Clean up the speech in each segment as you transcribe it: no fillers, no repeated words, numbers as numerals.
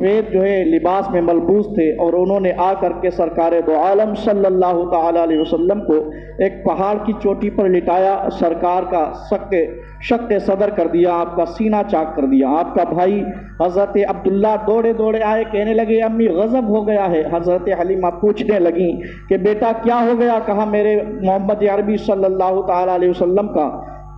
سفید جو ہے لباس میں ملبوس تھے، اور انہوں نے آ کر کے سرکار دو عالم صلی اللہ تعالی علیہ وسلم کو ایک پہاڑ کی چوٹی پر لٹایا، سرکار کا شق صدر کر دیا، آپ کا سینہ چاک کر دیا۔ آپ کا بھائی حضرت عبداللہ دوڑے دوڑے آئے، کہنے لگے امی غضب ہو گیا ہے۔ حضرت حلیمہ پوچھنے لگیں کہ بیٹا کیا ہو گیا؟ کہا میرے محمد عربی صلی اللہ تعالی علیہ وسلم کا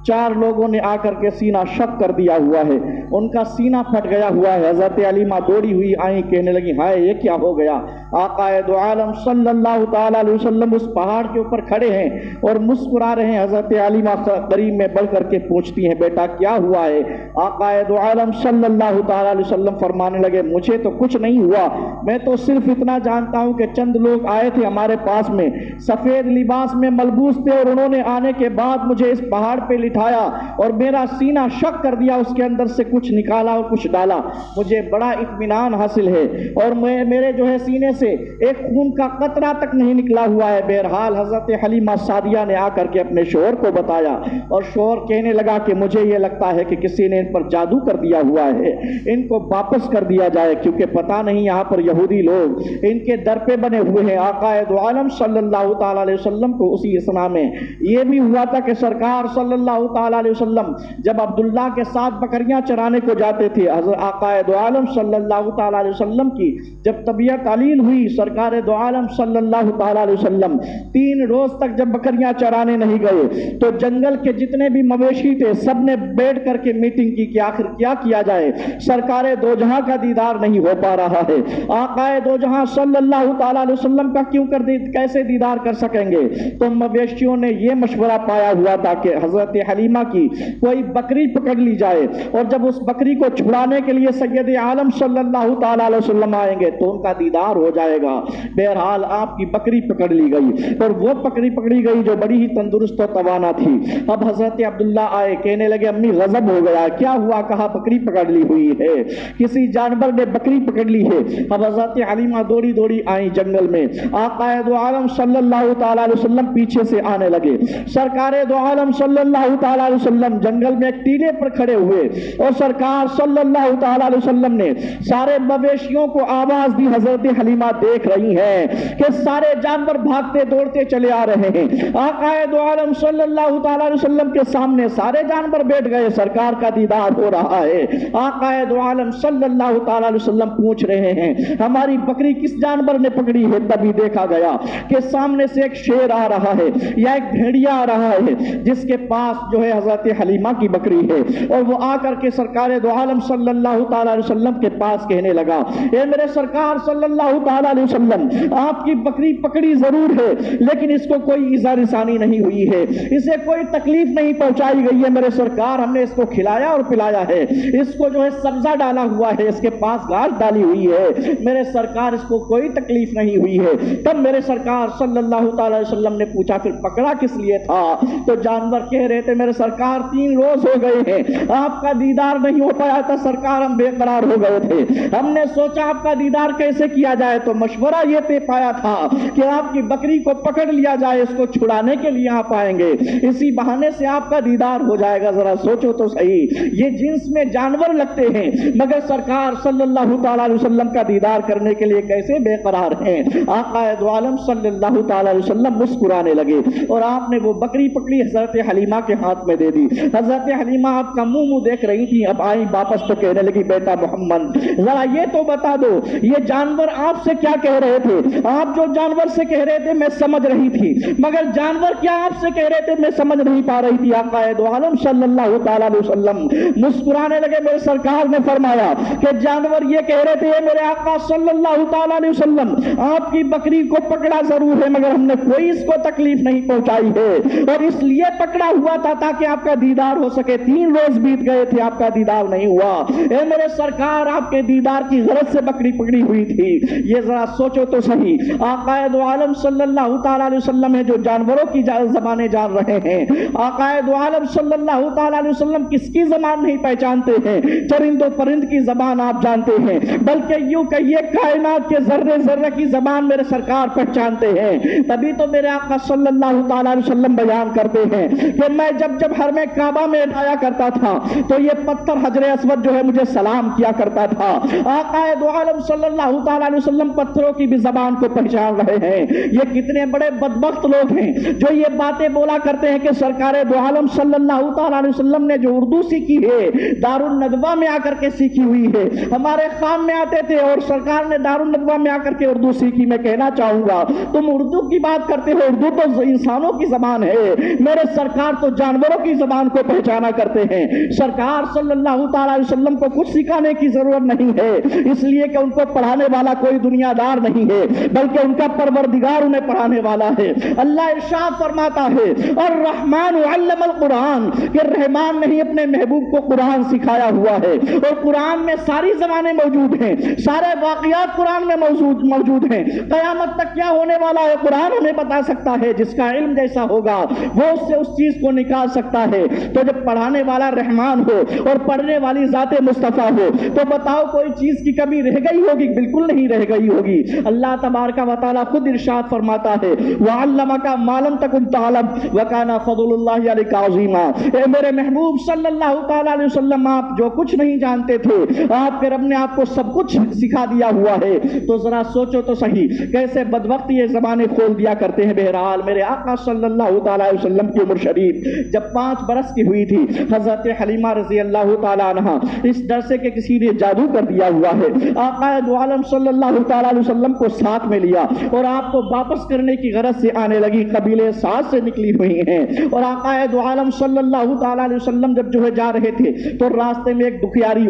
4 لوگوں نے آ کر کے سینہ شق کر دیا ہوا ہے، ان کا سینہ پھٹ گیا ہوا ہے۔ حضرت حلیمہ دوڑی ہوئی آئیں، کہنے لگی ہائے یہ کیا ہو گیا؟ آقا دو عالم صلی اللہ تعالی علیہ وسلم اس پہاڑ کے اوپر کھڑے ہیں اور مسکرا رہے ہیں۔ حضرت حلیمہ قریب میں بڑھ کر کے پوچھتی ہیں بیٹا کیا ہوا ہے؟ آقا دو عالم صلی اللہ تعالی علیہ وسلم فرمانے لگے مجھے تو کچھ نہیں ہوا، میں تو صرف اتنا جانتا ہوں کہ چند لوگ آئے تھے ہمارے پاس میں، سفید لباس میں ملبوس تھے، اور انہوں نے آنے کے بعد مجھے اس پہاڑ پہ لٹایا اور میرا سینہ شق کر دیا، اس کے اندر سے کچھ نکالا اور کچھ ڈالا، مجھے بڑا اطمینان حاصل ہے، اور میرے جو ہے سینے سے ایک خون کا قطرہ تک نہیں نکلا ہوا ہے۔ بہرحال حضرت حلیمہ سعدیہ نے آ کر کے اپنے شوہر کو بتایا، اور شوہر کہنے لگا کہ مجھے یہ لگتا ہے کہ کسی نے ان پر جادو کر دیا ہوا ہے، ان کو واپس کر دیا جائے، کیونکہ پتہ نہیں یہاں پر یہودی لوگ ان کے در پہ بنے ہوئے ہیں۔ آقا دو عالم صلی اللہ تعالی علیہ وسلم کو اسی اسنا میں یہ بھی ہوا تھا کہ سرکار صلی اللہ تعالی علیہ وسلم جب عبداللہ کے ساتھ بکریاں چرانے کو جاتے تھے، حضرت آقا دو عالم صلی اللہ تعالی علیہ وسلم کی جب طبیعت علیل ہوئی، سرکار دو عالم صلی اللہ تعالی علیہ وسلم 3 روز تک جب بکریاں چرانے نہیں گئے تو جنگل کے جتنے بھی مویشی تھے سب نے بیٹھ کر کے میٹنگ کی کہ آخر کیا کیا جائے، سرکار دو جہاں کا دیدار نہیں ہو پا رہا ہے، آقا دو جہاں صلی اللہ تعالی علیہ وسلم کا کیسے دیدار کر سکیں گے؟ تو مویشیوں نے یہ مشورہ پایا ہوا تھا کہ حضرت حلیمہ کی کوئی بکری پکڑ لی جائے، اور جب اس بکری کو چھڑانے کے لیے سید عالم صلی اللہ تعالی علیہ وسلم آئیں گے تو ان کا دیدار ہو جائے گا۔ بہرحال آپ کی بکری پکڑ لی گئی، اور وہ بکری پکڑی گئی جو بڑی ہی تندرست و توانا تھی۔ اب حضرت عبداللہ آئے، کہنے لگے امی غضب ہو گیا، کیا ہوا؟ کہا بکری پکڑ لی ہوئی ہے، کسی جانور نے بکری پکڑ لی ہے۔ اب حضرت حلیمہ دوڑی دوڑی آئیں جنگل میں، آقا دو عالم صلی اللہ تعالی علیہ وسلم پیچھے سے آنے لگے، سرکار دو عالم صلی اللہ تعالی علیہ وسلم جنگل میں ایک ٹیلے پر کھڑے ہوئے، اور سرکار صلی اللہ تعالی علیہ وسلم نے سارے مویشیوں کو آواز دی۔ حضرت حلیمہ دیکھ رہی ہیں کہ سارے جانور بھاگتے دوڑتے چلے آ رہے ہیں، آقا دو عالم صلی اللہ تعالی علیہ وسلم کے سامنے سارے جانور بیٹھ گئے، سرکار کا دیدار ہو رہا ہے۔ آقا دو عالم صلی اللہ تعالی علیہ وسلم پوچھ رہے ہیں ہماری بکری کس جانور نے پکڑی ہے؟ تبھی دیکھا گیا کہ سامنے سے ایک شیر آ رہا ہے یا ایک بھیڑیا آ رہا ہے جس کے پاس جو ہے حضرت حلیمہ کی بکری ہے، اور وہ آ کر کے سرکار دو عالم صلی اللہ تعالی علیہ وسلم کے پاس کہنے لگا اے میرے سرکار صلی اللہ تعالی علیہ وسلم، آپ کی بکری پکڑی ضرور ہے لیکن اس کو کوئی ایذا رسانی نہیں ہوئی ہے، اسے کوئی تکلیف نہیں پہنچائی گئی ہے میرے سرکار، ہم نے اس کو کھلایا اور پلایا ہے، اس کو جو ہے سبزہ ڈالا ہوا ہے، اس کے پاس گھاس ڈالی ہوئی ہے میرے سرکار، اس کو کوئی تکلیف نہیں ہوئی ہے۔ تب میرے سرکار صلی اللہ تعالی علیہ وسلم نے پوچھا پھر پکڑا کس لیے تھا؟ تو جانور کہہ رہے تھے میرے سرکار 3 روز ہو گئے ہیں آپ کا دیدار نہیں ہو پایا تھا سرکار، ہم بے قرار ہو گئے تھے، ہم نے سوچا آپ کا دیدار کیسے کیا جائے، تو مشورہ یہ طے پایا تھا کہ آپ کی بکری کو پکڑ لیا جائے، اس کو چھڑانے کے لیے آپ آئیں گے، اسی بہانے سے آپ کا دیدار ہو جائے گا۔ ذرا سوچو تو صحیح، یہ جنس میں جانور لگتے ہیں مگر سرکار صلی اللہ تعالی علیہ وسلم کا دیدار کرنے کے لیے کیسے بے قرار ہیں۔ آقا دو عالم صلی اللہ تعالی علیہ وسلم مسکرانے لگے، اور آپ نے وہ بکری پکڑی حضرت حلیمہ کے ہاتھ میں دے دی۔ حضرت حلیمہ آپ کا منہ دیکھ رہی تھی، اب آئی واپس تو کہنے لگی بیٹا محمد ذرا یہ تو بتا دو یہ جانور آپ سے کیا کہہ رہے تھے؟ آپ جو جانور سے کہہ رہے تھے میں سمجھ رہی تھی، مگر جانور کیا آپ سے کہہ رہے تھے میں سمجھ نہیں پا رہی تھی۔ آقا دو عالم صلی اللہ تعالی علیہ وسلم مسکرانے لگے، میرے سرکار نے فرمایا کہ جانور یہ کہہ رہے تھے میرے آقا صلی اللہ تعالی علیہ وسلم آپ کی بکری کو پکڑا ضرور ہے مگر ہم نے کوئی اس کو تکلیف نہیں پہنچائی ہے، اور اس لیے پکڑا ہوا تھا تاکہ آپ کا دیدار ہو سکے۔ 3 روز بیت گئے تھے آپ کا دیدار نہیں ہوا، اے میرے سرکار آپ کے دیدار کی غرض سے بکری پکڑی ہوئی تھی، یہ ذرا سوچو تو صحیح۔ آقا دو عالم صلی اللہ تعالی علیہ وسلم ہے جو جانوروں کی زبانیں جان رہے ہیں، آقا دو عالم صلی اللہ تعالی علیہ وسلم کس کی زبان نہیں پہچانتے ہیں؟ چرند و پرند کی زبان آپ جانتے ہیں، بلکہ یوں کہیے کائنات کے ذرے ذرے کی زبان میرے سرکار پہچانتے ہیں، تبھی تو میرے آقا صلی اللہ تعالی علیہ وسلم بیان کرتے ہیں کہ میں جب جب حرم کعبہ میں آیا کرتا تھا تو یہ پتھر حجر اسود جو ہے مجھے سلام کیا کرتا تھا۔ آقا دو عالم صلی اللہ تعالیٰ علیہ وسلم پتھروں کی بھی زبان کو پہچان رہے ہیں۔ یہ کتنے بڑے بدبخت لوگ ہیں جو یہ باتیں بولا کرتے ہیں کہ سرکار دو عالم صلی اللہ تعالیٰ علیہ وسلم نے جو اردو سیکھی ہے دار الندوہ میں آ کر کے سیکھی ہوئی ہے۔ ہمارے خان میں آتے تھے اور سرکار نے دار الندوہ میں آ کر کے اردو سیکھی۔ میں کہنا چاہوں گا تم اردو کی بات کرتے ہو، اردو تو انسانوں کی زبان ہے، میرے سرکار تو جانوروں کی زبان کو پہچانا کرتے ہیں۔ سرکار صلی اللہ تعالیٰ علیہ وسلم کو کچھ سکھانے کی ضرورت نہیں ہے، اس لیے کہ ان کو پڑھانے والا کوئی دنیا دار نہیں ہے بلکہ ان کا پروردگار انہیں پڑھانے والا ہے۔ اللہ ارشاد فرماتا ہے الرحمن علم القرآن، کہ رحمان نے ہی اپنے محبوب کو قرآن سکھایا ہوا ہے، اور قرآن میں ساری زبانیں موجود ہیں، سارے واقعات قرآن میں موجود ہیں۔ قیامت تک کیا ہونے والا ہے قرآن ہمیں بتا سکتا ہے، جس کا علم جیسا ہوگا وہ اس سے اس چیز کو نکال سکتا ہے۔ تو جب پڑھانے والا رحمان ہو اور پڑھنے والی ذات مصطفیٰ ہو تو بتاؤ کوئی چیز کی کمی رہ گئی ہوگی؟ بالکل نہیں رہ گئی ہوگی۔ اللہ تبارک و تعالیٰ خود ارشاد فرماتا ہے وَعَلَّمَكَ مَا لَمْ تَكُنْ تَعْلَمْ وَكَانَ فَضْلُ اللَّهِ عَلَيْكَ عَظِيمًا۔ اے میرے محبوب صلی اللہ تعالیٰ علیہ وسلم، آپ جو کچھ نہیں جانتے تھے آپ کے رب نے آپ کو سب کچھ سکھا دیا ہوا ہے۔ تو ذرا سوچو تو صحیح کیسے بدوقت یہ زبانیں کھول دیا کرتے ہیں۔ بہرحال میرے آقا صلی اللہ تعالیٰ علیہ وسلم کی عمر شریف جب 5 برس کی ہوئی تھی، حضرت حلیمہ رضی اللہ تعالیٰ عنہ اس ڈر سے کہ کسی نے جادو کر دیا ہوا ہے، آقا دو عالم صلی اللہ تعالیٰ علیہ وسلم کو ساتھ میں لیا اور آپ کو واپس کرنے کی غرض سے آنے لگی۔ قبیلے سعد سے نکلی ہوئی ہیں اور آقا دو عالم صلی اللہ تعالیٰ علیہ وسلم جب جو ہے جا رہے تھے تو راستے میں ایک دکھیاری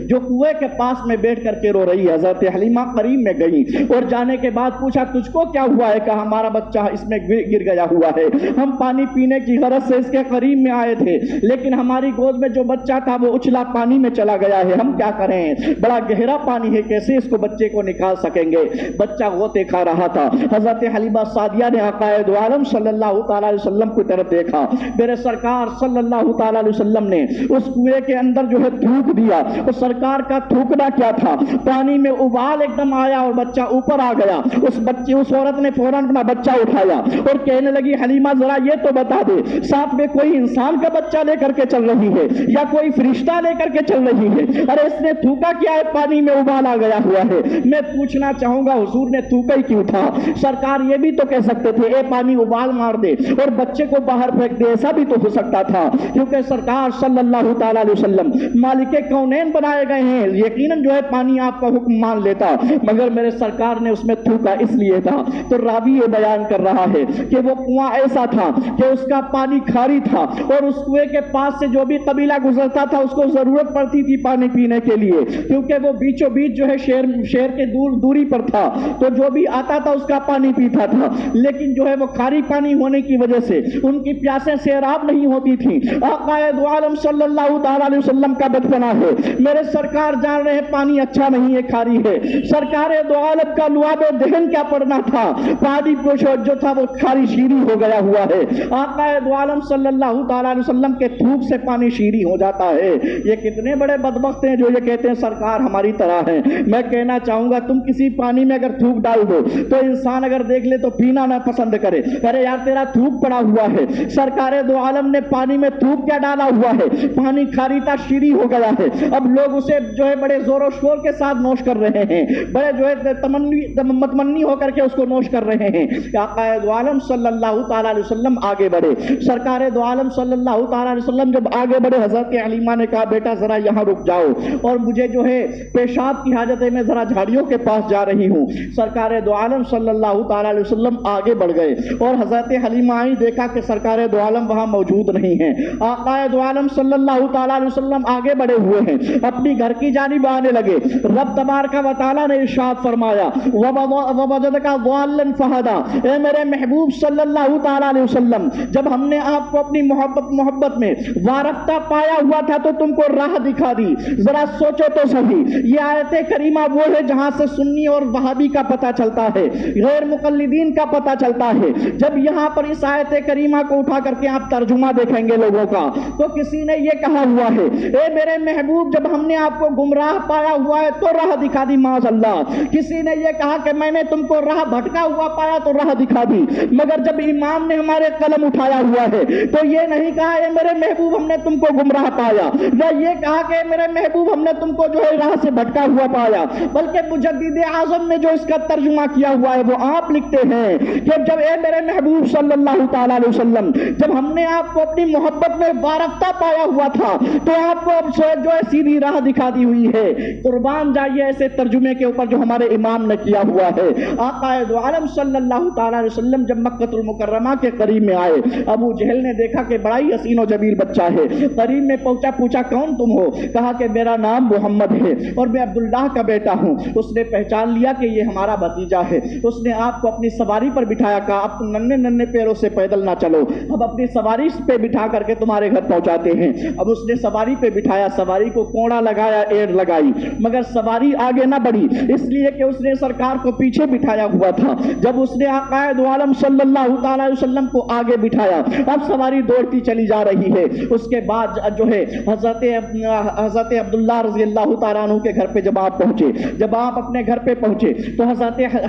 جو کنویں کے پاس میں بیٹھ کر کے رو رہی ہے، حضرت حلیمہ قریب میں گئی اور جانے کے بعد پوچھا تجھ کو کیا ہوا ہے؟ کہا ہمارا بچہ اس میں گر گیا ہوا ہے، ہم پانی پینے کی غرض سے اس کے قریب میں آئے تھے لیکن ہماری گود میں جو بچہ تھا وہ اچھلا پانی میں چلا گیا ہے، ہم کیا کریں؟ بڑا گہرا پانی ہے، کیسے اس کو بچے کو نکال سکیں گے؟ بچہ غوطے کھا رہا تھا۔ حضرت حلیمہ سعدیہ نے آقا دو عالم صلی اللہ تعالیٰ علیہ وسلم کی طرف دیکھا، میرے سرکار صلی اللہ تعالیٰ علیہ وسلم نے اس کنویں کے اندر جو ہے تھوک دیا، اور سرکار کا تھوکنا کیا تھا، پانی میں ابال ایک دم آیا اور بچہ اوپر آ گیا۔ اس عورت نے فوراً اپنا بچہ اٹھایا اور کہنے لگی حلیمہ ذرا یہ تو بتا دے ساتھ میں کوئی انسان کا بچہ لے کر کے چل رہی ہے یا کوئی فرشتہ لے کر کے چل رہی ہے؟ ارے اس نے تھوکا کیا ہے؟ پانی میں ابال آ گیا ہوا ہے۔ میں پوچھنا چاہوں گا حضور نے تھوکا ہی کیوں تھا؟ سرکار یہ بھی تو کہہ سکتے تھے اے پانی ابال مار دے اور بچے کو باہر پھینک دے، ایسا بھی تو ہو سکتا تھا، کیونکہ سرکار صلی اللہ تعالیٰ علیہ وسلم مالک کونین بنائے گئے ہیں، یقیناً جو ہے پانی آپ کا حکم مان لیتا، مگر میرے سرکار نے اس میں تھوکا اس لیے تھا۔ تو راوی یہ بیان کر رہا ہے کہ وہ کنواں ایسا تھا کہ اس کا پانی کھاری تھا اور اس کنویں کے پاس سے جو بھی قبیلہ گزرتا تھا اس کو ضرورت پڑتی تھی پانی پینے کے لیے، کیونکہ وہ بیچوں بیچ جو ہے شہر کے دوری پر تھا، تو جو بھی آتا تھا اس کا پانی پیتا تھا، لیکن جو ہے وہ کھاری پانی ہونے کی وجہ سے ان کی پیاسیں سیراب نہیں ہوتی تھیں۔ آقا دو عالم صلی اللہ تعالیٰ علیہ وسلم کا بچپنا ہے، میرے سرکار جان رہے ہیں پانی اچھا نہیں ہے، کھاری ہے۔ سرکار دو عالم کا لعاب دہن کیا پڑنا تھا، پانی جو تھا وہ کھاری شیریں ہو گیا ہوا ہے۔ آقا دو عالم صلی اللہ تعالیٰ علیہ وسلم کے تھوک سے پانی شیریں ہو جاتا ہے۔ یہ کتنے بڑے بدبخت ہیں جو یہ کہتے ہیں سرکار ہماری طرح ہیں۔ میں کہنا چاہوں گا تم کسی پانی میں اگر تھوک ڈال دو تو انسان اگر دیکھ لے تو پینا نہ پسند کرے، ارے یار تیرا تھوک پڑا ہوا ہے۔ سرکار دو عالم نے پانی میں تھوک کیا ڈالا ہوا ہے؟ پانی کھاری تھا، شیریں ہو گیا ہے، اب لوگ اسے جو ہے بڑے زور و شور کے ساتھ نوش کر رہے ہیں، بڑے جو ہے متمنی ہو کر کے اس کو نوش کر رہے ہیں۔ آقا دو عالم صلی اللہ تعالیٰ علیہ وسلم آگے بڑھے، سرکار دو عالم صلی اللہ تعالیٰ علیہ وسلم جب آگے بڑھے حضرت حلیمہ نے کہا بیٹا ذرا یہاں رک جاؤ اور مجھے جو ہے پیشاب کی حاجت ہے، میں ذرا جھاڑیوں کے پاس جا رہی ہوں۔ سرکار دو عالم صلی اللہ تعالیٰ علیہ وسلم آگے بڑھ گئے اور حضرت حلیمہ آئی، دیکھا کہ سرکار دو عالم وہاں موجود نہیں ہیں۔ آقا دو عالم صلی اللہ تعالیٰ علیہ وسلم آگے بڑھے ہوئے ہیں، اپنی گھر کی جانب آنے لگے۔ رب تبارک و تعالیٰ نے ارشاد فرمایا وَوَجَدَكَ ضَالًّا فَهَدَىٰ، اے میرے محبوب صلی اللہ تعالیٰ علیہ وسلم جب ہم نے آپ کو اپنی محبت میں وارفتہ پایا ہوا تھا تو تم کو راہ دکھا دی۔ ذرا سوچو تو صحیح، یہ آیت کریمہ وہ ہے جہاں سے سنی اور وہابی کا پتہ چلتا ہے، غیر مقلدین کا پتہ چلتا ہے۔ جب یہاں پر اس آیت کریمہ کو اٹھا کر کے آپ ترجمہ دیکھیں گے لوگوں کا تو کسی نے یہ کہا ہوا ہے اے میرے محبوب جب ہم نے آپ کو گمراہ پایا ہوا ہے تو راہ دکھا دی، معاذ اللہ۔ کسی نے یہ کہا کہ میں نے تم کو راہ بھٹکا ہوا پایا تو راہ دکھا دی، مگر جب امام نے ہمارے قلم اٹھایا ہوا ہے تو اور یہ نہیں کہا اے میرے محبوب ہم نے تم کو گمراہ پایا، نہ یہ کہا کہ اے میرے محبوب ہم نے تم کو جو ہے راہ سے بھٹکا ہوا پایا، بلکہ مجدد اعظم نے جو اس کا ترجمہ کیا ہوا ہے وہ آپ لکھتے ہیں کہ جب اے میرے محبوب صلی اللہ تعالیٰ علیہ وسلم جب ہم نے آپ کو اپنی محبت میں وارفتہ پایا ہوا تھا تو آپ کو اب جو ہے سیدھی راہ دکھا دی ہوئی ہے۔ قربان جائیے ایسے ترجمے کے اوپر جو ہمارے امام نے کیا ہوا ہے۔ آقا دو عالم صلی اللہ تعالیٰ علیہ وسلم جب مکہ المکرمہ کے قریب میں آئے، ابو جہل نے دیکھا کہ بڑا ہی حسین و جمیل بچہ ہے، قریب میں پہنچا، پوچھا کون تم ہو؟ کہا کہ میرا نام محمد ہے اور میں عبداللہ کا بیٹا ہوں۔ اس نے پہچان لیا کہ یہ ہمارا بھتیجا ہے۔ اس نے آپ کو اپنی سواری پر بٹھایا، کہا اب تم ننھے ننھے پیروں سے پیدل نہ چلو، اب اپنی سواری پہ بٹھا کر کے تمہارے گھر پہنچاتے ہیں۔ اب اس نے سواری پہ بٹھایا، سواری کو کوڑا لگایا، ایڑ لگائی، مگر سواری آگے نہ بڑھی، اس لیے کہ اس نے سرکار کو پیچھے بٹھایا ہوا تھا۔ جب اس نے آقا دو عالم صلی اللہ تعالیٰ علیہ وسلم کو آگے بٹھایا، اب سواری دوڑتی چلی جا رہی ہے۔ اس کے بعد جو ہے حضرت عبداللہ رضی اللہ تعالیٰ عنہ کے گھر پہ جب آپ پہنچے، جب آپ اپنے گھر پہ پہنچے تو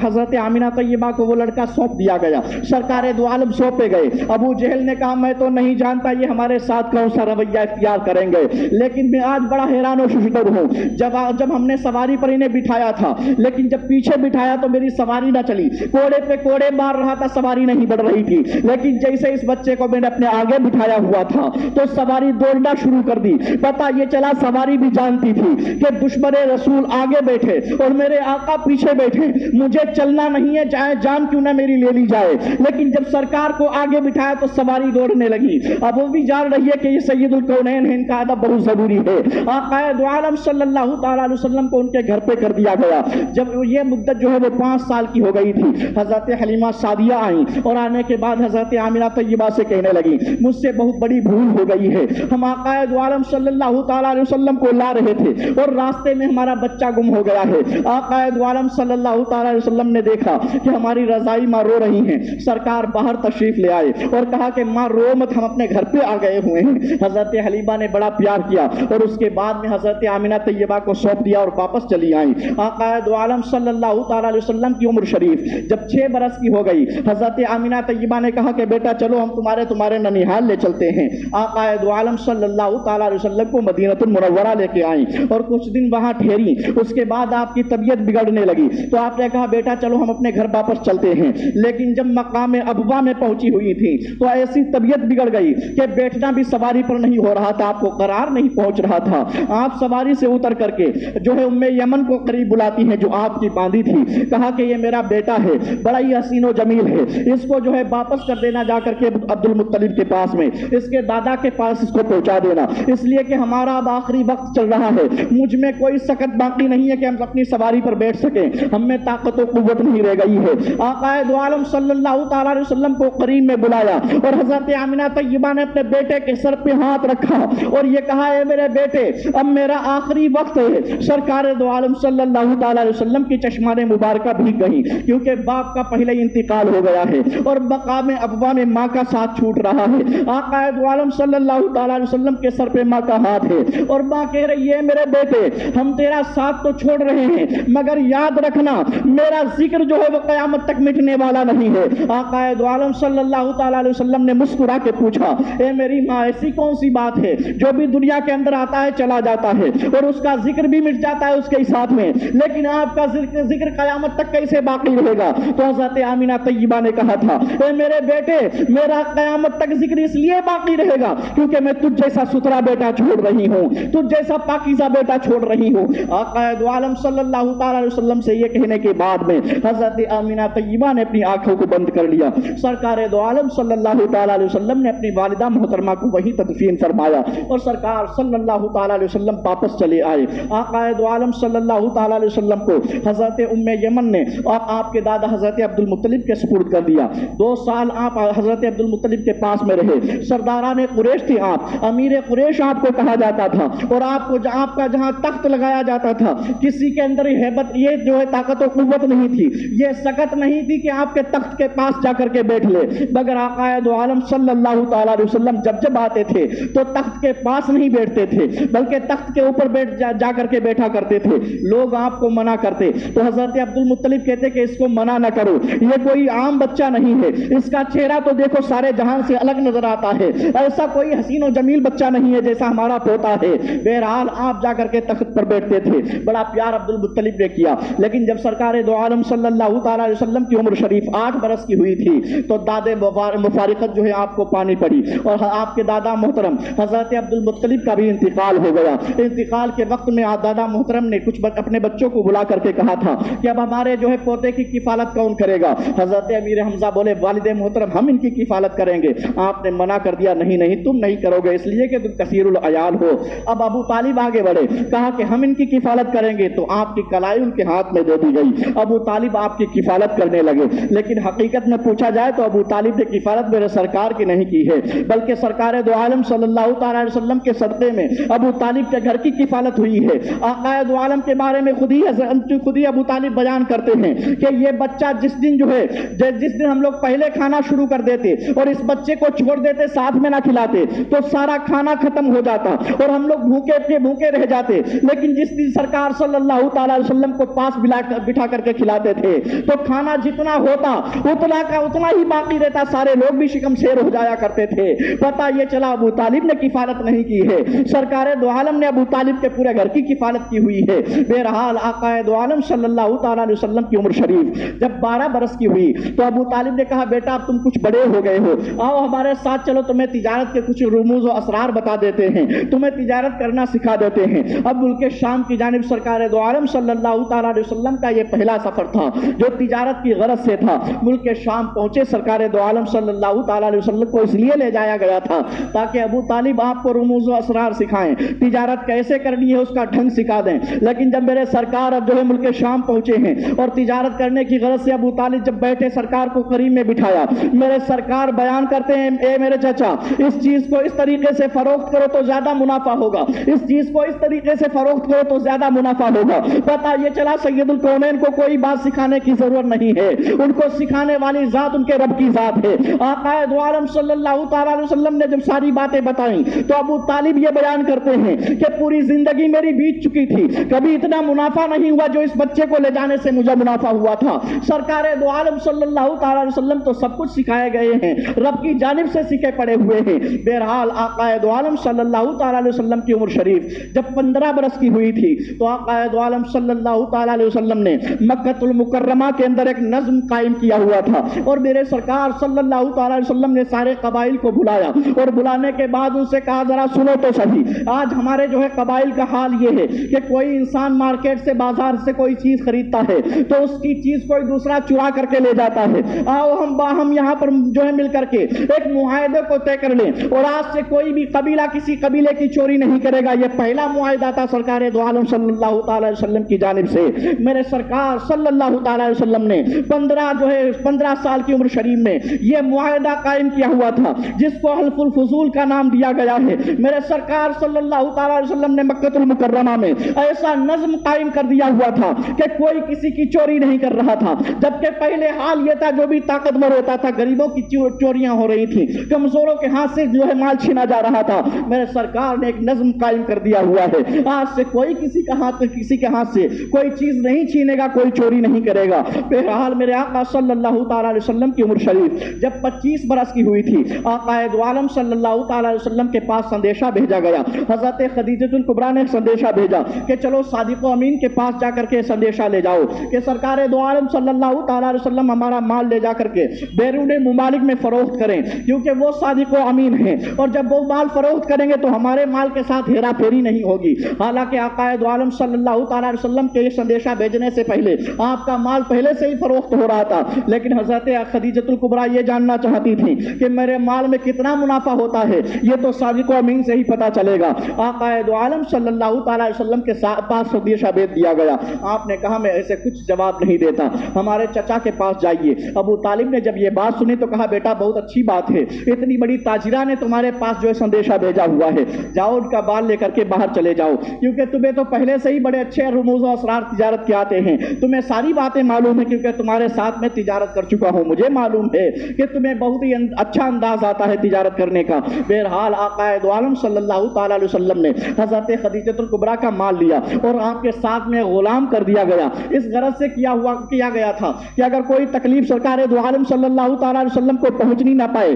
حضرت آمینہ طیبہ کو وہ لڑکا سونپ دیا گیا، سرکار دو عالم سونپے گئے۔ ابو جہل نے کہا میں تو نہیں جانتا یہ ہمارے ساتھ کون سا رویہ اختیار کریں گے، لیکن میں آج بڑا حیران و ششدر ہوں۔ جب ہم نے سواری پر انہیں بٹھایا تھا، لیکن جب پیچھے بٹھایا تو میری سواری نہ چلی، کوڑے پہ کوڑے مار رہا تھا، سواری نہیں بڑھ رہی تھی، لیکن جیسے اس بچے کو میں نے اپنے آگے بٹھایا ہوا تھا تو سواری دوڑنا شروع کر دی۔ پتہ یہ چلا سواری بھی جانتی تھی کہ دشمن رسول آگے بیٹھے اور میرے آقا پیچھے بیٹھے، مجھے چلنا نہیں ہے چاہے جان کیوں نہ میری لے لی جائے، لیکن جب سرکار کو آگے بٹھایا تو سواری دوڑنے لگی۔ اب وہ بھی جان رہی ہے کہ یہ سید الکونین ہے، ان کا ادب بہت ضروری ہے۔ آقا دو عالم صلی اللہ تعالیٰ علیہ وسلم کو ان کے گھر پہ کر دیا گیا۔ جب یہ مدت جو ہے وہ 5 سال کی ہو گئی تھی، حضرت حلیمہ سعدیہ آئیں اور آنے کے بعد حضرت آمینہ طیبہ سے کہنے لگی مجھ سے بہت بڑی بھول ہو گئی ہے، ہم آقا دو عالم صلی اللہ تعالیٰ علیہ وسلم کو لا رہے تھے اور راستے میں ہمارا بچہ گم ہو گیا ہے۔ آقا دو عالم صلی اللہ تعالیٰ علیہ وسلم نے دیکھا کہ ہماری رضائی ماں رو رہی ہیں، سرکار باہر تشریف لے آئے اور کہا کہ ماں رو مت، ہم اپنے گھر پہ آ گئے ہوئے ہیں۔ حضرت حلیمہ نے بڑا پیار کیا اور اس کے بعد میں حضرت آمینہ طیبہ کو سونپ دیا اور واپس چلی آئیں۔ آقا دو عالم صلی اللہ تعالیٰ علیہ وسلم کی عمر شریف جب 6 برس کی ہو گئی، حضرت آمینہ طیبہ نے کہا کہ بیٹا چلو ہم تمہارے ننیحال لے چلتے ہیں۔ آقا دو عالم صلی اللہ تعالیٰ علیہ وسلم کو مدینہ المنورہ لے کے آئیں اور کچھ دن وہاں ٹھہری۔ اس کے بعد آپ کی طبیعت بگڑنے لگی تو آپ نے کہا بیٹا چلو ہم اپنے گھر واپس چلتے ہیں، لیکن جب مقام ابوا میں پہنچی ہوئی تھی تو ایسی طبیعت بگڑ گئی کہ بیٹھنا بھی سواری پر نہیں ہو رہا تھا، آپ کو قرار نہیں پہنچ رہا تھا۔ آپ سواری سے اتر کر کے جو ہے ام یمن کو قریب بلاتی ہیں جو آپ کی باندھی تھی، کہا کہ یہ میرا بیٹا ہے، بڑا ہی حسین و جمیل ہے، اس کو جو ہے واپس کر دینا جا کر کے عبد المطلب کے پاس میں، اس کے دادا کے پاس اس کو پہنچا دینا، اس لیے کہ ہمارا اب آخری وقت چل رہا ہے، مجھ میں کوئی سکت باقی نہیں ہے کہ ہم اپنی سواری پر بیٹھ سکیں، ہم میں طاقت و قوت نہیں رہ گئی ہے۔ آقا دو عالم صلی اللہ تعالیٰ علیہ وسلم کو قریب میں بلایا اور حضرت آمینہ طیبہ نے اپنے بیٹے کے سر پہ ہاتھ رکھا اور یہ کہا اے میرے بیٹے اب میرا آخری وقت ہے۔ سرکار دو عالم صلی اللہ تعالیٰ علیہ وسلم کی چشمان مبارکہ بھیگ گئی کیونکہ باپ کا پہلے ہی انتقال ہو گیا ہے اور مقام ابوا میں ماں کا ساتھ چھوٹ رہا ہے۔ آقا دو عالم صلی اللہ تعالیٰ علیہ وسلم کے سر پہ ماں کا ہاتھ ہے اور ماں کہہ رہی ہے میرے بیٹے ہم تیرا ساتھ تو چھوڑ رہے ہیں مگر یاد رکھنا میرا ذکر جو ہے وہ قیامت تک مٹنے والا نہیں ہے۔ آقا دو عالم صلی اللہ تعالیٰ علیہ وسلم نے مسکرا کے پوچھا اے میری ماں ایسی کون سی بات ہے جو بھی دنیا کے اندر آتا ہے چلا جاتا ہے اور اس کا ذکر بھی مٹ جاتا ہے اس کے ساتھ میں، لیکن آپ کا ذکر قیامت تک کیسے باقی رہے گا؟ تو حضرت آمینہ طیبہ نے کہا تھا اے میرے بیٹے میرا قیامت تک ذکر اس لیے باقی رہے گا کیونکہ میں تجھ جیسا ستھرا بیٹا چھوڑ رہی ہوں، تجھ جیسا پاکیزہ بیٹا چھوڑ رہی ہوں۔ آقا دو عالم صلی اللہ تعالیٰ علیہ وسلم سے یہ کہنے کے بعد میں حضرت آمینہ طیبہ نے اپنی آنکھوں کو بند کر لیا۔ سرکار دو عالم صلی اللہ تعالیٰ علیہ وسلم نے اپنی والدہ محترمہ کو وہی تدفین فرمایا اور سرکار صلی اللہ تعالیٰ علیہ وسلم واپس چلے آئے۔ آقا دو عالم صلی اللہ تعالیٰ علیہ وسلم کو حضرت ام یمن نے اور آپ کے دادا حضرت عبد المطلب کے سپرد کر دیا۔ 2 سال آپ حضرت عبد المطلب کے پاس میں رہے۔ سرداران قریش تھے آپ، امیر قریش آپ کو کہا جاتا تھا اور آپ کا جہاں تخت لگایا جاتا تھا کسی کے اندر ہیبت یہ جو ہے طاقت و قوت نہیں تھی، یہ سکت نہیں تھی کہ آپ کے تخت کے پاس جا کر کے بیٹھ لے، مگر آقا دو عالم صلی اللہ تعالیٰ علیہ وسلم جب آتے تھے تو تخت کے پاس نہیں بیٹھتے تھے بلکہ تخت کے اوپر جا کر کے بیٹھا کرتے تھے۔ لوگ آپ کو منع کرتے تو حضرت عبد المطلب کہتے کہ اس کو منع نہ کرو، یہ کوئی عام بچہ نہیں ہے، اس کا چہرہ تو دیکھو سارے جہان سے الگ نظر آتا ہے، ایسا کوئی حسین و جمیل بچہ نہیں ہے جیسا ہمارا پوتا ہے۔ بہرحال آپ جا کر کے تخت پر بیٹھتے تھے، بڑا پیار عبد المطلب نے کیا، لیکن جب سرکار دو عالم صلی اللہ تعالی علیہ وسلم کی عمر شریف 8 برس کی ہوئی تھی تو دادے مفارقت جو ہے آپ کو پانی پڑی، اور آپ کے دادا محترم حضرت عبد المطلب کا بھی انتقال ہو گیا۔ انتقال کے وقت میں دادا محترم نے کچھ اپنے بچوں کو بلا کر کے کہا تھا کہ اب ہمارے جو ہے پوتے کی کفالت کون کرے گا؟ حضرت امیر حمزہ بولے والد محترم ہم ان کی کفالت کریں گے۔ آپ نے منع کر دیا، نہیں نہیں تم نہیں کرو گے، اس لیے کہ تم کثیر العیال ہو۔ اب ابو طالب آگے بڑھے، کہا کہ ہم ان کی کفالت کریں گے، تو آپ کی کلائی ان کے ہاتھ میں دے دی گئی۔ ابو طالب آپ کی کفالت کرنے لگے، لیکن حقیقت میں پوچھا جائے تو ابو طالب نے کفالت میرے سرکار کی نہیں کی ہے، بلکہ سرکار دو عالم صلی اللہ تعالی علیہ وسلم کے صدقے میں ابو طالب کے گھر کی کفالت ہوئی ہے۔ آقا دو عالم کے بارے میں خود ہی ابو طالب بیان کرتے ہیں کہ یہ بچہ جس دن ہم لوگ پہلے کھانا شروع کر دیتے اور اس بچے کو چھوڑ دیتے ساتھ میں نہ کھلاتے تو سارا کھانا ختم ہو جاتا اور ہم لوگ بھوکے رہ جاتے، لیکن جس دن سرکار صلی اللہ تعالی علیہ وسلم کو پاس بٹھا کر کے کھلاتے تھے تو کھانا جتنا ہوتا اتنا کا اتنا ہی باقی رہتا، سارے لوگ بھی شکم شیر ہو جایا کرتے تھے۔ پتہ یہ چلا ابو طالب نے کفالت نہیں کی ہے، سرکار دو عالم نے ابو طالب کے پورے گھر کی کفالت کی ہوئی ہے۔ بہرحال آقا دو عالم صلی اللہ تعالی علیہ وسلم کی عمر شریف جب 12 برس کی ہوئی تو ابو طالب نے کہا بیٹا اب تم کچھ بڑے ہو گئے ہو، آؤ ہمارے ساتھ چلو، تمہیں تجارت کے کچھ رموز و اسرار بتا دیتے ہیں، تمہیں تجارت کرنا سکھا دیتے ہیں۔ اب ملک شام کی جانب سرکار دو عالم صلی اللہ تعالی علیہ وسلم کا یہ پہلا سفر تھا جو تجارت کی غرض سے تھا۔ ملک شام پہنچے، سرکار دو عالم صلی اللہ تعالی علیہ وسلم کو اس لیے لے جایا گیا تھا تاکہ ابو طالب آپ کو رموز و اسرار سکھائیں، تجارت کیسے کرنی ہے اس کا ڈھنگ سکھا دیں۔ لیکن جب میرے سرکار اب جو ہے ملک شام پہنچے ہیں اور تجارت کرنے کی غرض سے ابو طالب جب بیٹھے، سرکار کو قریب میں بٹھایا، میرے سرکار بیان کرتے ہیں اے میرے چچا اس چیز کو اس طریقے سے فروخت کرو تو زیادہ منافع ہوگا، اس چیز کو اس طریقے سے فروخت کرو تو زیادہ منافع ہوگا۔ پتہ یہ چلا سید الکونین کو کوئی بات سکھانے کی ضرورت نہیں ہے، ان کو سکھانے والی ذات ان کے رب کی ذات ہے۔ آقا دو عالم صلی اللہ تعالی علیہ وسلم نے جب ساری باتیں بتائیں تو ابو طالب یہ بیان کرتے ہیں کہ پوری زندگی میری بیت چکی تھی، کبھی اتنا منافع نہیں ہوا جو اس بچے کو لے جانے سے مجھے منافع ہوا تھا۔ سرکار دو عالم صلی اللہ تعالی علیہ وسلم تو سب کچھ سکھائے گئے ہیں، رب کی جانب سے سیکھے پڑے ہوئے ہیں۔ بہرحال آقا دو عالم صلی اللہ تعالی علیہ وسلم کی عمر شریف جب 15 برس کی ہوئی تھی تو آقا دو عالم صلی اللہ تعالی علیہ وسلم نے مکہ المکرمہ کے اندر ایک نظم قائم کیا ہوا تھا، اور میرے سرکار صلی اللہ تعالی علیہ وسلم نے سارے قبائل کو بلایا اور بلانے کے بعد ان سے کہا ذرا سنو تو صحیح، آج ہمارے جو ہے قبائل کا حال یہ ہے کہ کوئی انسان مارکیٹ سے بازار سے کوئی چیز خریدتا ہے تو اس کی چیز کوئی دوسرا چرا کر کے لے جاتا ہے، آؤ ہم یہاں پر جو ہے مل کر کے ایک معاہدے کو طے کر لیں اور آج سے کوئی بھی قبیلہ کسی قبیلے کی چوری نہیں کرے گا۔ یہ پہلا معاہدہ تھا سرکار دو عالم صلی اللہ تعالی علیہ وسلم کی جانب سے۔ میرے سرکار صلی اللہ تعالی علیہ وسلم نے 15 سال کی عمر شریف میں یہ معاہدہ قائم کیا ہوا تھا جس کو حلف الفضول کا نام دیا گیا ہے۔ میرے سرکار صلی اللہ تعالی علیہ وسلم نے مکہ المکرمہ میں ایسا نظم قائم کر دیا ہوا تھا کہ کوئی کسی کی چوری نہیں کر رہا تھا، جبکہ پہلے حال یہ تھا جو بھی طاقتور ہوتا تھا غریبوں کی چوریاں ہو رہی تھیں، کمزوروں کے ہاتھ سے جو ہے مال چھینا جا رہا تھا۔ میرے سرکار نے ایک نظم قائم کر دیا ہوا ہے، آج سے کوئی کسی کے ہاتھ سے کوئی چیز نہیں چھینے گا، کوئی چوری نہیں کرے گا۔ بہرحال میرے آقا صلی اللہ تعالی علیہ وسلم کی عمر شریف جب 25 برس کی ہوئی تھی، آقا دو عالم صلی اللہ تعالی علیہ وسلم کے پاس سندیشہ بھیجا گیا، حضرت خدیجہ الکبریٰ نے سندیشہ بھیجا کہ چلو صادق و امین کے پاس جا کر کے سندیشہ لے جاؤ کہ سرکار دو عالم صلی اللہ تعالی علیہ وسلم ہمارا مال لے جا کر کے بیرون ممالک میں فروخت کریں، کیونکہ وہ صادق و امین ہیں، اور جب وہ مال فروخت کریں گے تو ہمارے مال کے ساتھ ہیرا پھیری نہیں ہوگی۔ حالانکہ آقا دو عالم صلی اللہ تعالی علیہ وسلم کے یہ سندیشہ بھیجنے سے پہلے آپ کا مال پہلے سے ہی فروخت ہو رہا تھا، لیکن حضرت خدیجہ الکبریٰ یہ جاننا چاہتی تھیں کہ میرے مال میں کتنا منافع ہوتا ہے، یہ تو صادق و امین سے ہی پتا چلے گا۔ آقا دو عالم صلی اللہ تعالی علیہ وسلم کے پاس سندیشہ بھیج دیا گیا۔ آپ نے کہا میں ایسے کچھ جواب نہیں دیتا، ہمارے چچا کے پاس جائیے۔ ابو طالب نے جب یہ بات سنی تو کہا بیٹا بہت اچھی بات ہے، اتنی بڑی تاجرہ نے تمہارے پاس جو ہے سندیشہ بھیجا ہوا ہے، جاؤ ان کا بال لے کر کے باہر چلے جاؤ، کیونکہ تمہیں تو پہلے سے ہی بڑے اچھے رموز و اسرار تجارت کے آتے ہیں، تمہیں ساری باتیں معلوم ہے کیونکہ تمہارے ساتھ میں تجارت کر چکا ہوں، مجھے معلوم ہے کہ تمہیں بہت ہی اچھا انداز آتا ہے تجارت کرنے کا۔ بہرحال آقا دو عالم صلی اللہ تعالی علیہ وسلم نے حضرت خدیجہ الکبریٰ کا مال لیا اور آپ کے ساتھ میں غلام کر دیا گیا۔ اس غرض سے کیا گیا تھا کہ اگر کوئی تکلیف سرکار دو عالم صلی اللہ تعالی علیہ وسلم کو پہنچنی نہ پائے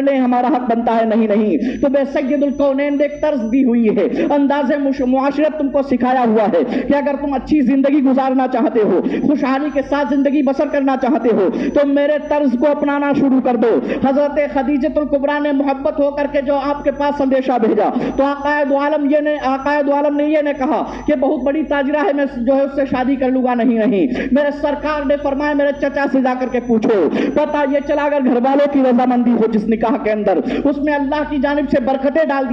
کر لیں ہمارا حق بنتا ہے، نہیں نہیں. تو بے سید الکونین نے ایک طرز دی ہوئی ہے، انداز معاشرت تم کو سکھایا ہوا ہے کہ اگر تم اچھی زندگی گزارنا چاہتے ہو، خوشحالی کے ساتھ زندگی بسر کرنا چاہتے ہو تو میرے طرز کو اپنانا شروع کر دو. حضرت خدیجۃ الکبریٰ نے محبت ہو کر کے جو آپ کے پاس سندیشہ بھیجا تو آقائے دو عالم نے یہ کہا کہ بہت بڑی تاجرہ ہے، میں جو ہے اس سے شادی کر لوں گا. نہیں نہیں، میرے سرکار نے فرمایا میرے چچا سے جا کر کے پوچھو، پتہ یہ چلا اگر گھر والوں کی رضامندی ہو جس نکاح کے اندر، اس میں اللہ کی جانب سے برکتیں ڈال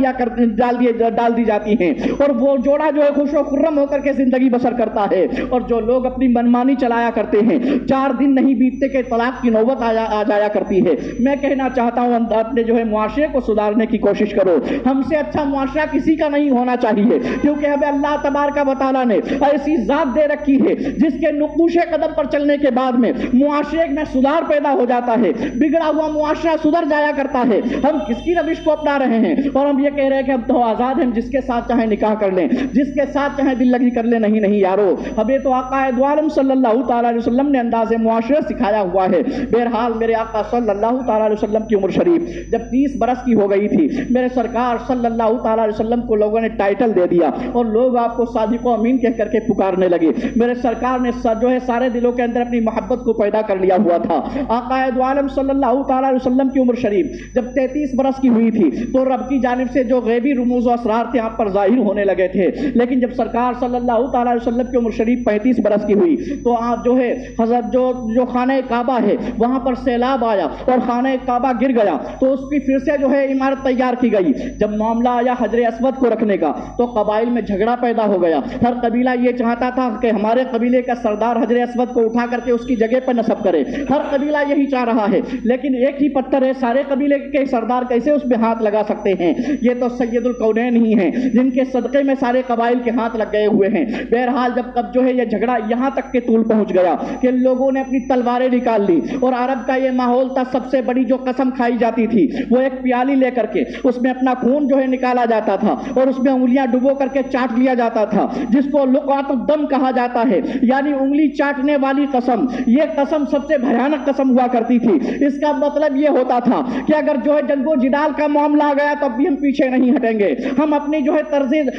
دی جاتی ہیں اور وہ جوڑا جو ہے خوش و خرم ہو کر کے زندگی بسر کرتا ہے. اور جو لوگ اپنی منمانی چلایا کرتے ہیں 4 دن نہیں بیتتے کہ طلاق کی نوبت آ جایا کرتی ہے. میں کہنا چاہتا ہوں اپنے جو ہے معاشرے کو سدھارنے کی کوشش کرو. ہم سے اچھا معاشرہ کسی کا نہیں ہونا چاہیے، کیونکہ ہمیں اللہ تبارک و تعالیٰ نے ایسی ذات دے رکھی ہے جس کے نقوش قدم پر چلنے کے بعد میں معاشرے میں سدھار پیدا ہو جاتا ہے، بگڑا ہوا معاشرہ سدھر جایا کرتا ہے. ہم کس کی روش کو اپنا رہے ہیں اور ہم یہ کہہ رہے ہیں کہ ہم تو آزاد ہیں، جس کے ساتھ چاہے نکاح کر لیں، جس کے ساتھ چاہے دل لگی کر لیں. نہیں نہیں یارو، ہمیں تو آقا دو عالم صلی اللہ تعالیٰ علیہ وسلم نے انداز معاشرت سکھایا ہوا ہے. بہرحال میرے آقا صلی اللہ تعالیٰ علیہ وسلم کی عمر شریف جب 30 برس کی ہو گئی تھی، میرے سرکار صلی اللہ تعالیٰ علیہ وسلم کو لوگوں نے ٹائٹل دے دیا اور لوگ آپ کو صادق و امین کہہ کر کے پکارنے لگے. میرے سرکار نے جو ہے سارے دلوں کے اندر اپنی محبت کو پیدا کر لیا ہوا تھا. آقا دو عالم صلی اللہ تعالیٰ علیہ وسلم کی عمر شریف جب 33 برس کی ہوئی تھی تو رب کی جانب سے جو غیبی رموز و اسرار تھے آپ پر ظاہر ہونے لگے تھے. لیکن جب سرکار صلی اللہ تعالیٰ علیہ وسلم کی عمر شریف 35 برس کی ہوئی تو آپ جو ہے حضرت جو خانہ کعبہ ہے وہاں پر سیلاب آیا اور خانہ کعبہ گر گیا تو اس کی پھر سے جو ہے عمارت تیار کی گئی. جب معاملہ آیا حجر اسود کو رکھنے کا تو قبائل میں جھگڑا پیدا ہو گیا. ہر قبیلہ یہ چاہتا تھا کہ ہمارے قبیلے کا سردار حجر اسود کو اٹھا کر کے اس کی جگہ پر نصب کرے. ہر قبیلہ یہی چاہ رہا ہے، لیکن ایک ہی پتھر ہے، سارے قبیلے کے سردار کیسے اس پہ ہاتھ لگا سکتے ہیں؟ یہ تو سید الکونین ہی ہیں جن کے صدقے میں سارے قبائل کے ہاتھ لگ گئے ہوئے ہیں. بہرحال جب کب جو ہے یہ جھگڑا یہاں تک کے طول پہنچ گیا کہ لوگوں نے اپنی تلواریں نکال لی اور عرب کا یہ ماحول تھا، سب سے بڑی جو قسم کھائی جاتی تھی وہ ایک پیالی لے کر کے اس میں اپنا خون جو ہے نکالا جاتا تھا اور اس میں انگلیاں ڈبو کر کے چاٹ لیا جاتا تھا، جس کو لقات الدم کہا جاتا ہے، یعنی انگلی چاٹنے والی قسم. یہ قسم سب سے بھیانک قسم ہوا کرتی تھی. اس کا مطلب یہ ہوتا تھا کہ اگر جو ہے جنگ و جدال کا معاملہ آ گیا تو بھی ہم پیچھے نہیں ہٹیں گے، ہم اپنی جو ہے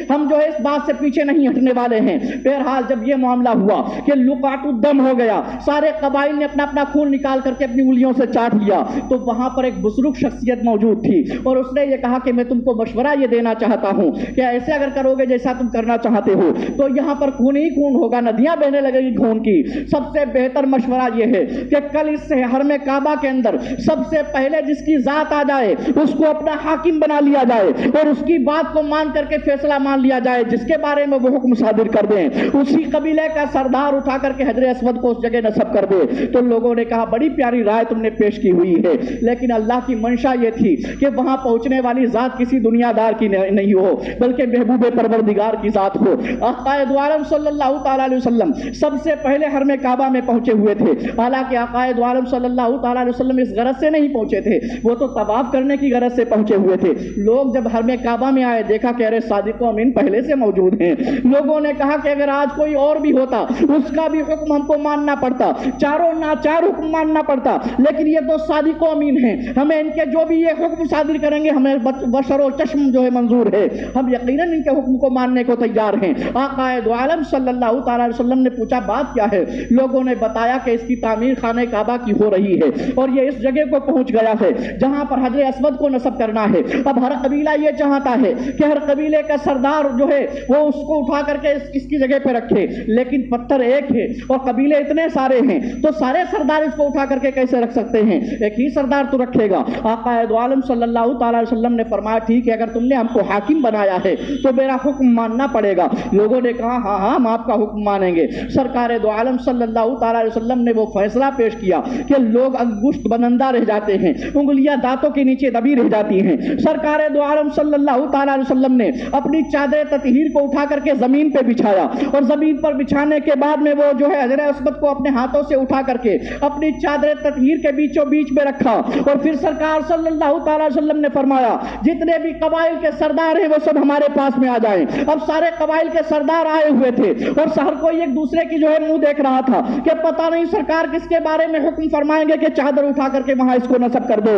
ہم جو ہے اس بات سے پیچھے نہیں ہٹنے والے ہیں. بہرحال جب یہ معاملہ ہوا کہ لقات الدم ہو گیا، سارے قبائل نے اپنا اپنا خون نکال کر کے اپنی انگلیوں سے چاٹ لیا، تو وہاں پر ایک بزرگ شخصیت موجود تھی اور اس نے یہ کہا کہ میں تم کو مشورہ یہ دینا چاہتا ہوں کہ ایسے اگر کرو گے جیسا تم کرنا چاہتے ہو تو یہاں پر خون ہی خون ہوگا، ندیاں بہنے لگے گی خون کی. سب سے بہتر مشورہ یہ ہے کہ کل اس حرم کعبہ کے اندر سب سے پہلے جس کی ذات آ جائے اس کو اپنا حاکم بنا لیا جائے اور اس کی بات کو مان کر کے فیصلہ مان لیا جائے جس کے بارے میں وہ حکم صادر کر دیں. اسی قبیلے کا سردار اٹھا کر کے حجر اسود کو اس جگہ نصب کر دے. تو لوگوں نے کہا بڑی پیاری رائے تم نے پیش کی ہوئی ہے، لیکن اللہ کی منشا یہ تھی کہ وہاں پہنچنے والی ذات کسی دنیا دار کی نہیں ہو بلکہ محبوب پروردگار کی ذات ہو. آقا دو عالم صلی اللہ تعالیٰ علیہ وسلم سب سے پہلے حرم کعبہ میں پہنچے ہوئے تھے. حالانکہ آقا دو عالم صلی اللہ تعالیٰ علیہ وسلم اس غرض سے نہیں پہنچے تھے، وہ تو طواف کرنے کی غرض سے پہنچے ہوئے تھے. لوگ جب حرم کعبہ میں آئے دیکھا کہ ارے صادق و امین پہلے سے موجود ہیں. لوگوں نے کہا کہ اگر آج کوئی اور بھی ہوتا اس کا بھی حکم ہم کو ماننا پڑتا، چاروں ناچار حکم ماننا پڑتا، لیکن یہ تو صادق و امین ہیں، ہمیں ان کے جو بھی یہ حکم صادر کریں گے ہمیں بشر و چشم جو ہے منظور ہے، ہم یقیناً ان کے حکم کو ماننے کو تیار ہیں. آقا دو عالم صلی اللہ تعالیٰ علیہ وسلم نے پوچھا بات کیا ہے؟ لوگوں نے بتایا کہ اس کی تعمیر خانہ کعبہ کی ہو رہی ہے اور یہ اس جگہ کو پہنچ گیا ہے جہاں پر حجر اسود کو نصب کرنا ہے. اب ہر قبیلہ یہ چاہتا ہے کہ ہر قبیلے کا سردار جو ہے وہ اس کو اٹھا کر کے اس کی جگہ پہ رکھے، لیکن پتھر ایک ہے اور قبیلے اتنے سارے ہیں تو سارے سردار اس کو اٹھا کر کے کیسے رکھ سکتے ہیں؟ ایک ہی سردار تو رکھے گا. آقا دو عالم صلی اللہ تعالیٰ علیہ وسلم نے فرمایا ٹھیک ہے، اگر تم نے ہم کو حاکم بنایا ہے تو میرا حکم ماننا پڑے گا. لوگوں نے کہا ہاں ہاں ہم آپ کا حکم مانیں گے. سرکار دو عالم صلی اللہ تعالیٰ علیہ وسلم نے وہ فیصلہ پیش کیا کہ لوگ انگشت بنندہ رہ جاتے ہیں، انگلیاں دانتوں کے نیچے دبی رہ جاتی ہیں. سرکار دو عالم صلی اللہ تعالیٰ علیہ وسلم نے اپنی چادر تطہیر کو اٹھا کر کے زمین پہ بچھایا اور زمین پر بچھانے کے بعد میں وہ جو ہے حجر اسود کو اپنے ہاتھوں سے اٹھا کر کے اپنی چادر تطہیر کے بیچوں بیچ میں رکھا اور پھر سرکار صلی اللہ تعالیٰ علیہ وسلم نے فرمایا جتنے بھی قبائل کے سردار ہیں وہ سب ہمارے پاس میں آ جائیں. اب سارے قبائل کے سردار آئے ہوئے تھے اور ہر کوئی ایک دوسرے کی جو ہے منہ دیکھ رہا تھا کہ پتہ نہیں سرکار کس کے بارے میں حکم فرمائیں گے کہ چادر اٹھا کر کے وہاں اس کو نصب کر دو.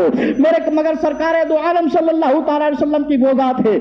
مگر سرکار دو عالم صلی اللہ تعالی علیہ وسلم کی وہ ذات ہے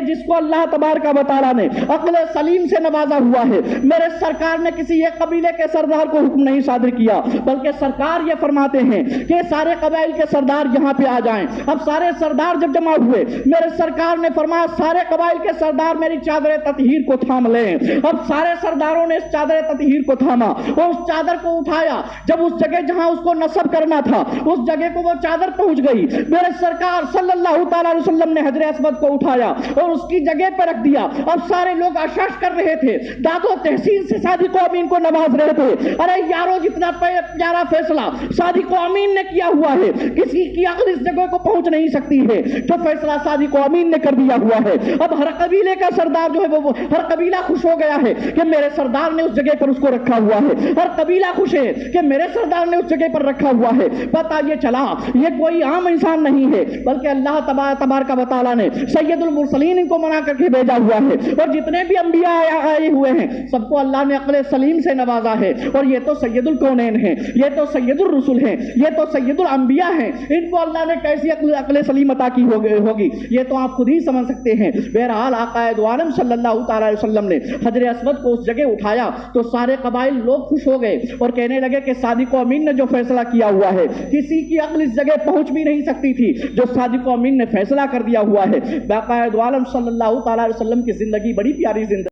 جس کو اللہ تبارک و تعالی نے عقل سلیم سے نوازا ہوا ہے۔ میرے سرکار نے کسی ایک قبیلے کے سردار کو حکم نہیں صادر کیا، بلکہ سرکار یہ فرماتے ہیں کہ سارے قبائل کے سردار یہاں پہ آ جائیں۔ اب سارے سردار جب جمع ہوئے، میرے سرکار نے فرمایا سارے قبائل کے سردار میری چادر تطہیر کو تھام لیں۔ اب سارے سرداروں نے اس چادر تطہیر کو تھاما اور اس چادر کو اٹھایا۔ جب اس جگہ جہاں اس کو نصب کرنا تھا اس جگہ کو وہ چادر پہنچ گئی، میرے سرکار صلی اللہ تعالی علیہ وسلم نے حجر اسود کو اٹھایا اور اس کی جگہ پہ رکھ دیا۔ اب سارے لوگ اشش کر رہے تھے، داد و تحسین سے صادق و امین کو نواز رہے تھے۔ ارے یارو، جتنا پیارا فیصلہ صادق و امین نے کیا ہوا ہے، کسی کی عقل اس جگہ کو پہنچ نہیں سکتی ہے جو فیصلہ صادق و امین نے کر دیا ہوا ہے۔ اب ہر قبیلے کا سردار جو ہے وہ ہر قبیلہ خوش ہو گیا ہے کہ میرے سردار نے اس جگہ پر اس کو رکھا ہوا ہے۔ ہر قبیلہ خوش ہے کہ میرے سردار نے اس جگہ پر رکھا ہوا ہے۔ پتہ یہ چلا یہ کوئی عام انسان نہیں ہے، بلکہ اللہ تبارک و تعالیٰ نے سید المرسلین ان کو منا کر کے بھیجا ہوا ہے۔ اور جتنے بھی انبیاء آئے ہوئے ہیں سب کو اللہ نے عقل سلیم سے نوازا ہے۔ اور یہ تو سید الکونین ہیں، یہ تو سید الرسل ہیں، یہ تو سید الانبیاء ہیں، ان کو اللہ نے کیسی عقل سلیم عطا کی ہوگی یہ تو آپ خود ہی سمجھ سکتے ہیں۔ بہرحال آقا دو عالم صلی اللہ تعالی علیہ وسلم نے حجر اسود کو اس جگہ اٹھایا تو سارے قبائل لوگ خوش ہو گئے اور کہنے لگے کہ صادق و امین نے جو فیصلہ کیا ہوا ہے کسی کی عقل اس جگہ پہنچ بھی نہیں سکتی تھی جو صادق و امین نے فیصلہ کر دیا ہوا ہے۔ آقا دو عالم صلی اللہ تعالی علیہ وسلم کی زندگی بڑی پیاری زندگی